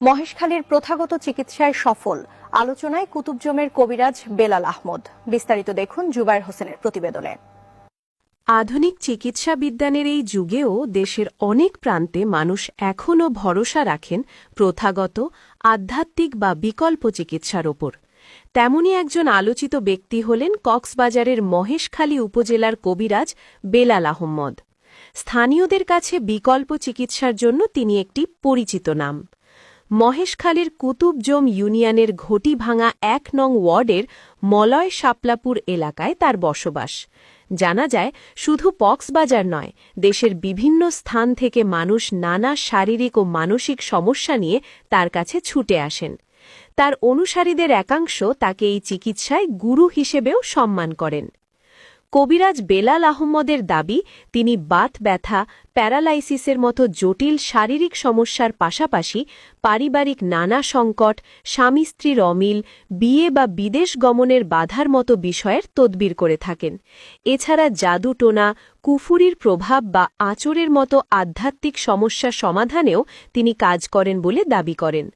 মহেশখালীর প্রথাগত চিকিৎসায় সফল আলোচনায় কুতুবজমের কবিরাজ বেলাল আহমদ। বিস্তারিত দেখুন জুবায়ের হোসেনের প্রতিবেদনে। আধুনিক চিকিৎসা বিজ্ঞানের এই যুগেও দেশের অনেক প্রান্তে মানুষ এখনও ভরসা রাখেন প্রথাগত, আধ্যাত্মিক বা বিকল্প চিকিৎসার ওপর। তেমনি একজন আলোচিত ব্যক্তি হলেন কক্সবাজারের মহেশখালী উপজেলার কবিরাজ বেলাল আহমদ। স্থানীয়দের কাছে বিকল্প চিকিৎসার জন্য তিনি একটি পরিচিত নাম। মহেশখালীর কুতুবজম ইউনিয়নের ঘটিভাঙা ১ নং ওয়ার্ডের মলয় শাপলাপুর এলাকায় তার বসবাস। জানা যায়, শুধু কক্সবাজার নয়, দেশের বিভিন্ন স্থান থেকে মানুষ নানা শারীরিক ও মানসিক সমস্যা নিয়ে তার কাছে ছুটে আসেন। তার অনুসারীদের একাংশ তাকে এই চিকিৎসায় গুরু হিসেবেও সম্মান করেন। কবিরাজ বেলাল আহমদের দাবি, তিনি বাত ব্যথা, প্যারালাইসিসের মতো জটিল শারীরিক সমস্যার পাশাপাশি পারিবারিক নানা সংকট, স্বামী স্ত্রীর অমিল, বিয়ে বা বিদেশ গমনের বাধার মতো বিষয়ের তদবির করে থাকেন। এছাড়া জাদুটোনা, কুফুরির প্রভাব বা আঁচড়ের মতো আধ্যাত্মিক সমস্যা সমাধানেও তিনি কাজ করেন বলে দাবি করেন।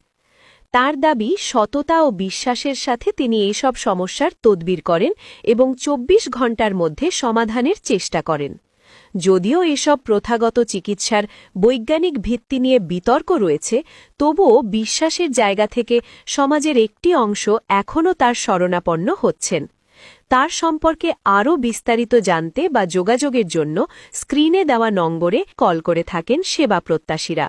তার দাবি, সততা ও বিশ্বাসের সাথে তিনি এইসব সমস্যার তদবির করেন এবং ২৪ ঘণ্টার মধ্যে সমাধানের চেষ্টা করেন। যদিও এসব প্রথাগত চিকিৎসার বৈজ্ঞানিক ভিত্তি নিয়ে বিতর্ক রয়েছে, তবুও বিশ্বাসের জায়গা থেকে সমাজের একটি অংশ এখনও তার শরণাপন্ন হচ্ছেন। তার সম্পর্কে আরও বিস্তারিত জানতে বা যোগাযোগের জন্য স্ক্রিনে দেওয়া নম্বরে কল করে থাকেন সেবা প্রত্যাশীরা।